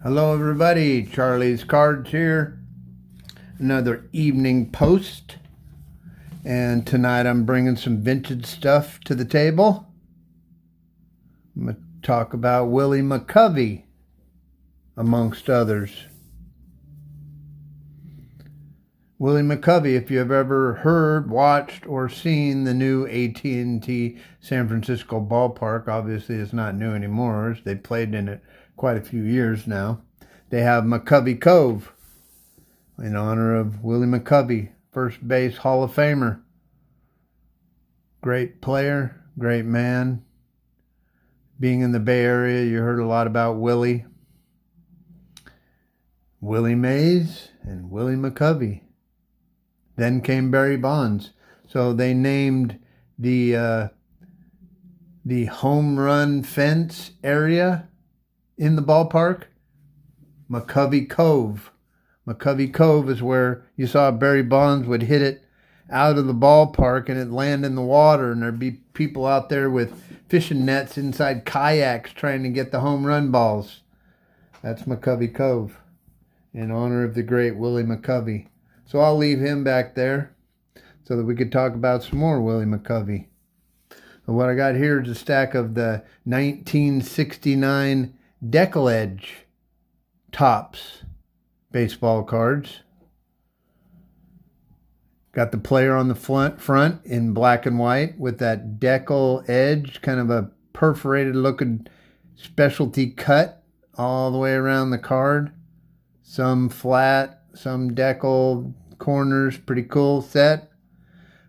Hello everybody, Charlie's Cards here. Another evening post. And tonight I'm bringing some vintage stuff to the table. I'm going to talk about Willie McCovey, amongst others. Willie McCovey, if you've ever heard, watched, or seen the new AT&T San Francisco ballpark, obviously it's not new anymore. They played in it quite a few years now. They have McCovey Cove in honor of Willie McCovey, first base Hall of Famer. Great player, great man. Being in the Bay Area, you heard a lot about Willie. Willie Mays and Willie McCovey. Then came Barry Bonds. So they named the home run fence area in the ballpark McCovey Cove. McCovey Cove is where you saw Barry Bonds would hit it out of the ballpark and it'd land in the water, and there'd be people out there with fishing nets inside kayaks trying to get the home run balls. That's McCovey Cove in honor of the great Willie McCovey. So I'll leave him back there so that we could talk about some more Willie McCovey. So what I got here is a stack of the 1969 Deckle Edge Topps baseball cards. Got the player on the front in black and white with that Deckle Edge, kind of a perforated looking specialty cut all the way around the card. Some flat, some Deckle corners, pretty cool set.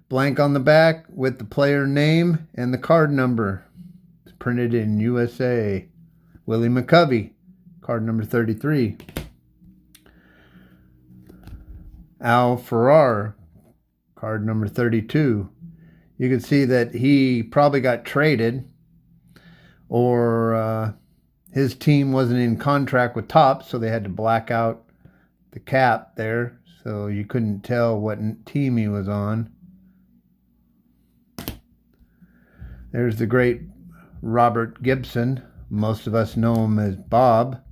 Blank on the back with the player name and the card number. It's printed in USA. Willie McCovey, card number 33. Al Ferrar, card number 32. You can see that he probably got traded, or his team wasn't in contract with Topps, so they had to black out the cap there, so you couldn't tell what team he was on. There's the great Robert Gibson. Most of us know him as Bob,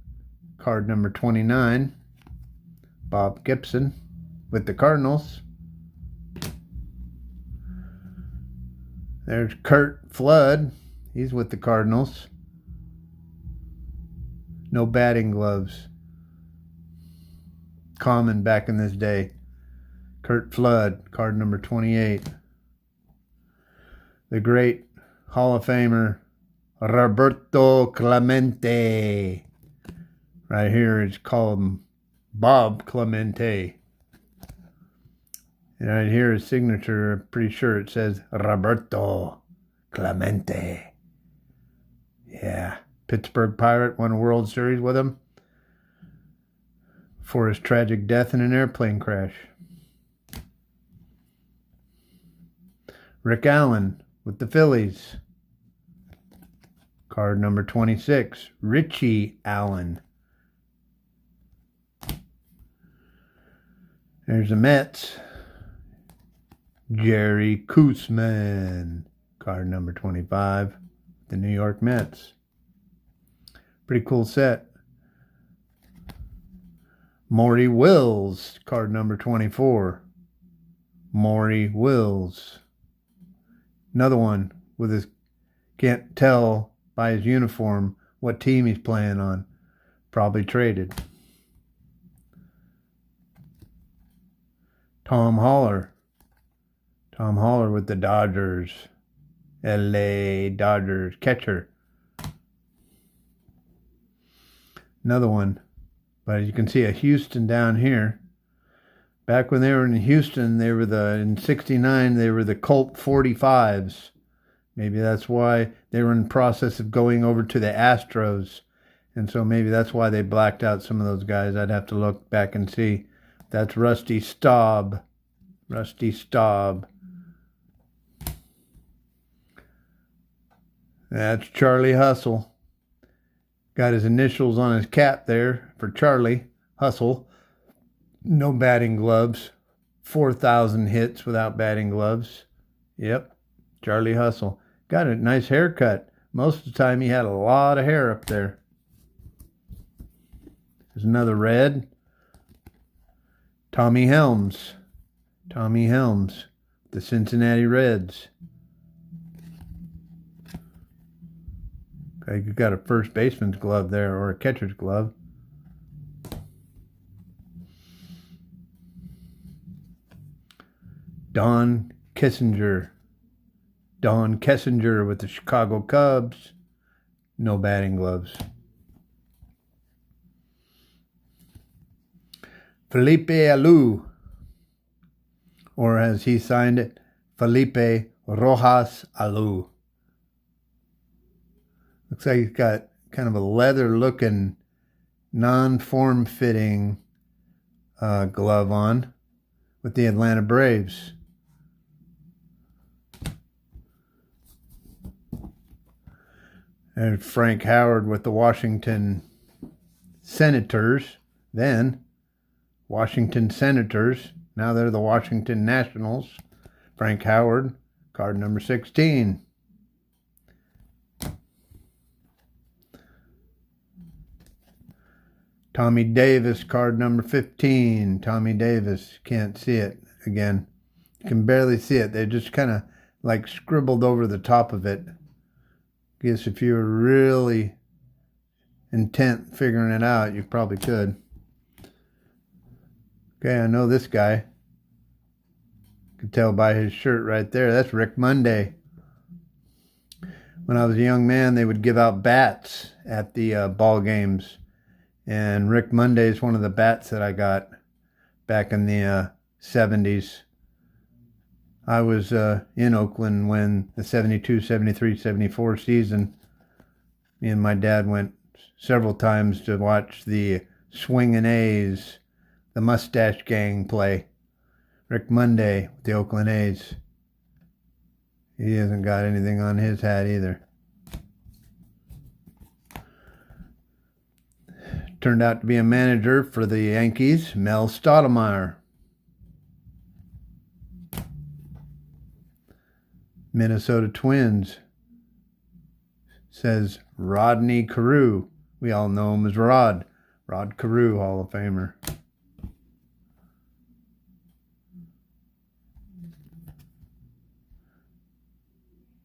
card number 29. Bob Gibson with the Cardinals. There's Curt Flood. He's with the Cardinals. No batting gloves. Common back in this day. Curt Flood, card number 28. The great Hall of Famer Roberto Clemente. Right here it's called Bob Clemente. And right here his signature, I'm pretty sure it says Roberto Clemente. Yeah. Pittsburgh Pirate won a World Series with him for his tragic death in an airplane crash. Rick Allen with the Phillies. Card number 26, Richie Allen. There's the Mets. Jerry Koosman. Card number 25, the New York Mets. Pretty cool set. Maury Wills, card number 24. Maury Wills. Another one with his, can't tell by his uniform what team he's playing on. Probably traded. Tom Haller. Tom Haller with the Dodgers. LA Dodgers catcher. Another one. But you can see a Houston down here. Back when they were in Houston, they were in 69, they were the Colt 45s. Maybe that's why they were in the process of going over to the Astros. And so maybe that's why they blacked out some of those guys. I'd have to look back and see. That's Rusty Staub. Rusty Staub. That's Charlie Hustle. Got his initials on his cap there for Charlie Hustle. No batting gloves. 4,000 hits without batting gloves. Yep, Charlie Hustle. Got a nice haircut. Most of the time he had a lot of hair up there. There's another red. Tommy Helms. Tommy Helms, the Cincinnati Reds. Okay, you got a first baseman's glove there, or a catcher's glove. Don Kissinger. Don Kessinger with the Chicago Cubs. No batting gloves. Felipe Alou, or as he signed it, Felipe Rojas Alou. Looks like he's got kind of a leather-looking, non-form-fitting glove on with the Atlanta Braves. And Frank Howard with the Washington Senators, then Washington Senators. Now they're the Washington Nationals. Frank Howard, card number 16. Tommy Davis, card number 15. Tommy Davis, can't see it again. You can barely see it. They just kind of like scribbled over the top of it. Guess if you were really intent figuring it out, you probably could. Okay, I know this guy. You can tell by his shirt right there. That's Rick Monday. When I was a young man, they would give out bats at the ball games. And Rick Monday is one of the bats that I got back in the 70s. I was in Oakland when the 72, 73, 74 season, me and my dad went several times to watch the Swingin' A's, the Mustache Gang play. Rick Monday with the Oakland A's. He hasn't got anything on his hat either. Turned out to be a manager for the Yankees, Mel Stottlemyre. Minnesota Twins, says Rodney Carew. We all know him as Rod Carew, Hall of Famer.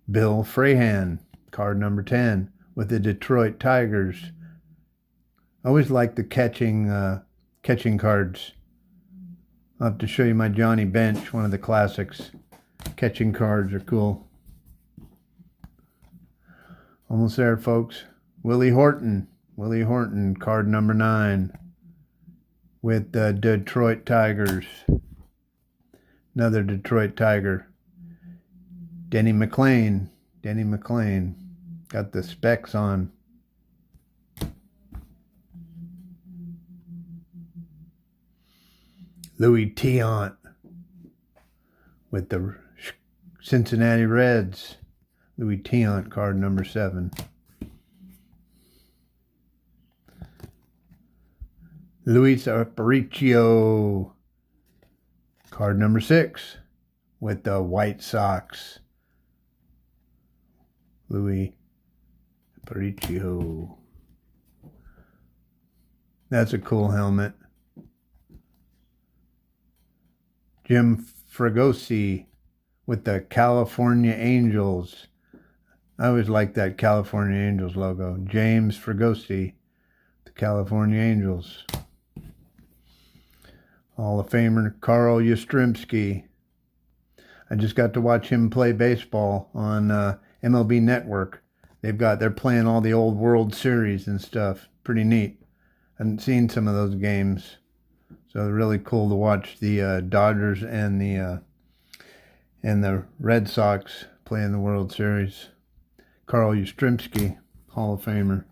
Bill Frahan, card number 10, with the Detroit Tigers. I always like the catching cards. I'll have to show you my Johnny Bench, one of the classics. Catching cards are cool. Almost there, folks. Willie Horton, card number 9, with the Detroit Tigers. Another Detroit Tiger. Denny McLain, got the specs on. Louis Tiant with the Cincinnati Reds. Louis Tiant, card number 7. Luis Aparicio, card number 6, with the White Sox. Louis Aparicio. That's a cool helmet. Jim Fregosi with the California Angels. I always liked that California Angels logo. James Fregosi, the California Angels. Hall of Famer Carl Yastrzemski. I just got to watch him play baseball on MLB Network. They're playing all the old World Series and stuff. Pretty neat. I haven't seen some of those games. So really cool to watch the Dodgers and the Red Sox play in the World Series. Carl Yastrzemski, Hall of Famer.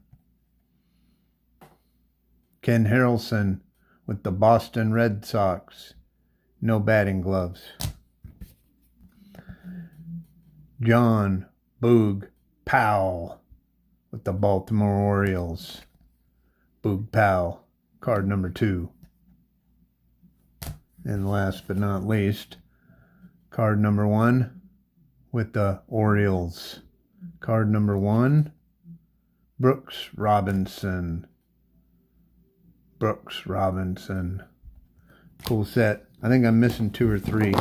Ken Harrelson with the Boston Red Sox. No batting gloves. John Boog Powell with the Baltimore Orioles. Boog Powell, card number 2. And last but not least, card number 1 with the Orioles. Card number 1, Brooks Robinson. Brooks Robinson. Cool set. I think I'm missing 2 or 3.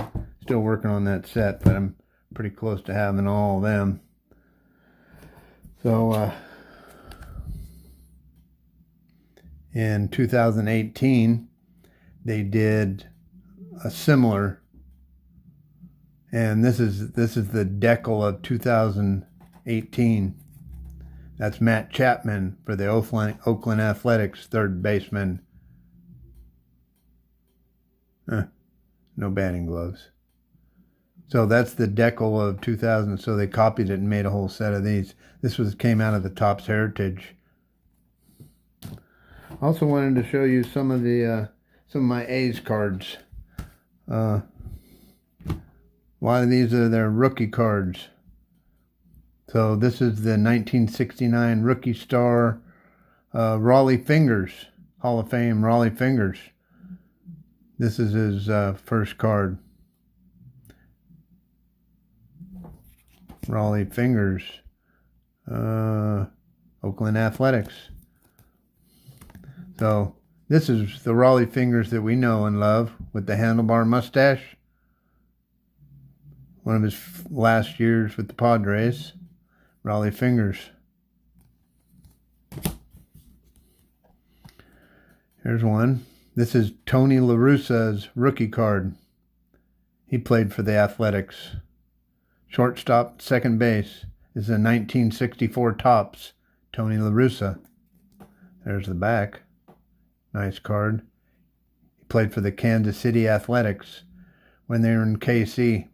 Still working on that set, but I'm pretty close to having all of them. So in 2018 they did a similar, and this is the Deckle of 2018. That's Matt Chapman for the Oakland Athletics, third baseman. No batting gloves. So that's the Deckle of 2000. So they copied it and made a whole set of these. This came out of the Topps Heritage. Also wanted to show you some of my A's cards. A lot of these are their rookie cards. So this is the 1969 Rookie Star Raleigh Fingers, Hall of Fame Raleigh Fingers. This is his first card. Raleigh Fingers, Oakland Athletics. So this is the Raleigh Fingers that we know and love, with the handlebar mustache. One of his last years with the Padres. Raleigh Fingers. Here's one. This is Tony La Russa's rookie card. He played for the Athletics. Shortstop, second base. This is a 1964 Topps, Tony La Russa. There's the back. Nice card. He played for the Kansas City Athletics when they were in KC.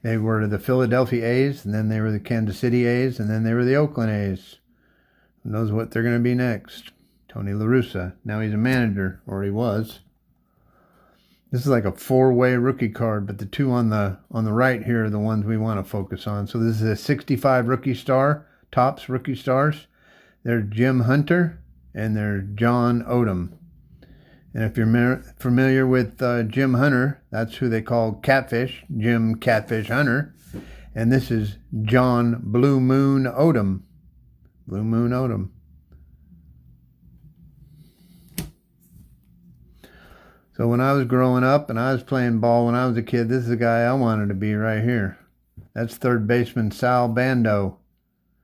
They were the Philadelphia A's, and then they were the Kansas City A's, and then they were the Oakland A's. Who knows what they're going to be next? Tony La Russa. Now he's a manager, or he was. This is like a 4-way rookie card, but the two on the right here are the ones we want to focus on. So this is a 65 rookie star, Topps rookie stars. There's Jim Hunter and there's John Odom. And if you're familiar with Jim Hunter, that's who they call Catfish, Jim Catfish Hunter. And this is John Blue Moon Odom. Blue Moon Odom. So when I was growing up and I was playing ball when I was a kid, this is the guy I wanted to be right here. That's third baseman Sal Bando.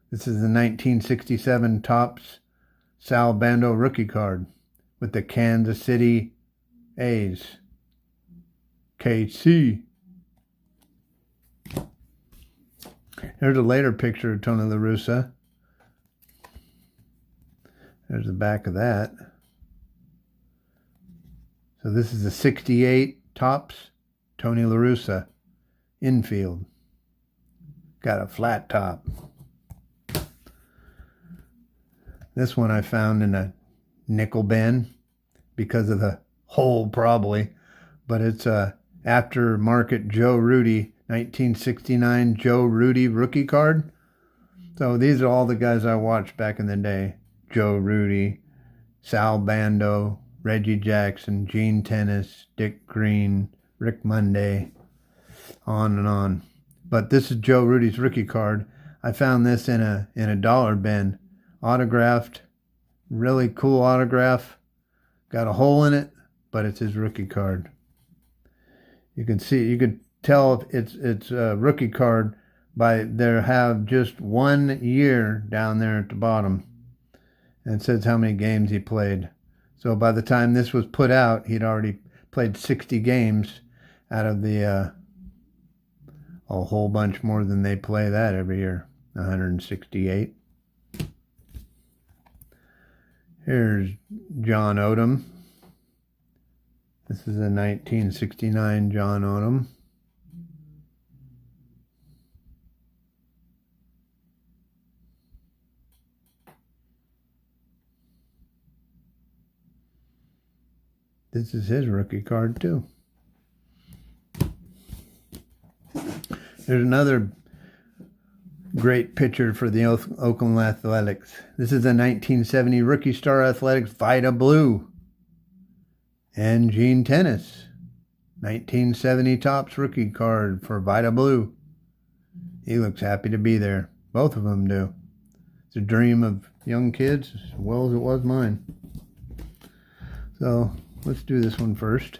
This is the 1967 Topps Sal Bando rookie card with the Kansas City A's. KC. Here's a later picture of Tony La Russa. There's the back of that. So this is the 68 Topps Tony La Russa infield. Got a flat top. This one I found in a nickel bin because of the hole probably, but it's a aftermarket Joe Rudy 1969 Joe Rudy rookie card. So these are all the guys I watched back in the day. Joe Rudy, Sal Bando, Reggie Jackson, Gene Tennis, Dick Green, Rick Monday, on and on. But this is Joe Rudy's rookie card. I found this in a dollar bin. Autographed, really cool autograph. Got a hole in it, but it's his rookie card. You can see, you could tell if it's a rookie card by there have just 1 year down there at the bottom. And it says how many games he played. So by the time this was put out, he'd already played 60 games out of the a whole bunch more than they play that every year, 168. Here's John Odom. This is a 1969 John Odom. This is his rookie card too. There's another great pitcher for the Oakland Athletics. This is a 1970 Rookie Star Athletics Vida Blue. And Gene Tennis. 1970 Topps rookie card for Vida Blue. He looks happy to be there. Both of them do. It's a dream of young kids as well as it was mine. So let's do this one first.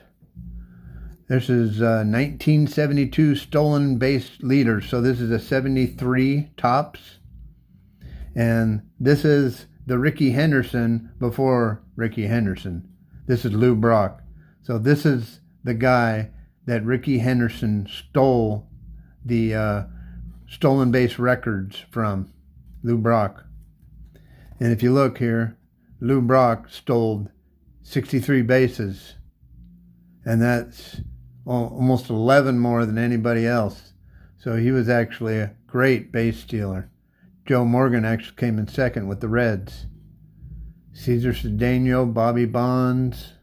This is 1972 stolen base leader. So this is a 73 Topps. And this is the Rickey Henderson before Rickey Henderson. This is Lou Brock. So this is the guy that Rickey Henderson stole the stolen base records from, Lou Brock. And if you look here, Lou Brock stole 63 bases. And that's almost 11 more than anybody else. So he was actually a great base stealer. Joe Morgan actually came in second with the Reds. Cesar Cedeno, Bobby Bonds.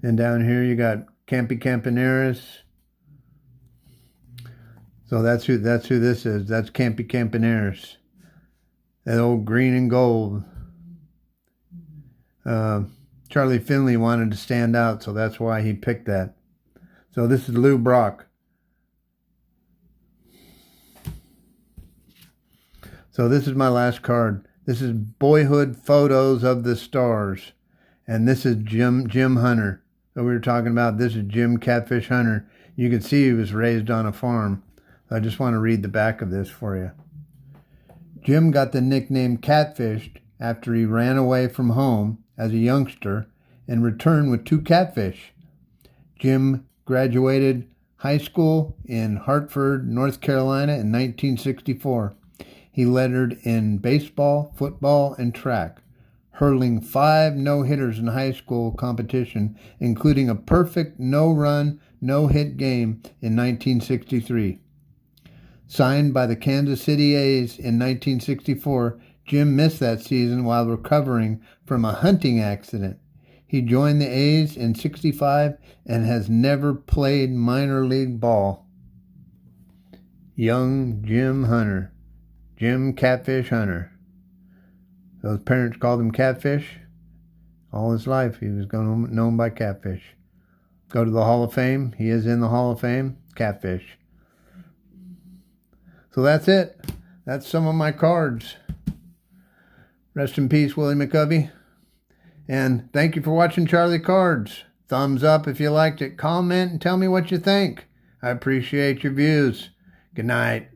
And down here you got Campy Campaneris. So that's who this is. That's Campy Campaneris. That old green and gold. Charlie Finley wanted to stand out, so that's why he picked that. So this is Lou Brock. So this is my last card. This is Boyhood Photos of the Stars. And this is Jim Hunter. So we were talking about, this is Jim Catfish Hunter. You can see he was raised on a farm. I just want to read the back of this for you. Jim got the nickname Catfished after he ran away from home as a youngster and returned with 2 catfish. Jim graduated high school in Hartford, North Carolina in 1964. He lettered in baseball, football, and track, hurling 5 no-hitters in high school competition, including a perfect no-run, no-hit game in 1963. Signed by the Kansas City A's in 1964, Jim missed that season while recovering from a hunting accident. He joined the A's in '65 and has never played minor league ball. Young Jim Hunter. Jim Catfish Hunter. So his parents called him Catfish. All his life he was known by Catfish. Go to the Hall of Fame. He is in the Hall of Fame. Catfish. So that's it. That's some of my cards. Rest in peace, Willie McCovey. And thank you for watching Charlie Cards. Thumbs up if you liked it. Comment and tell me what you think. I appreciate your views. Good night.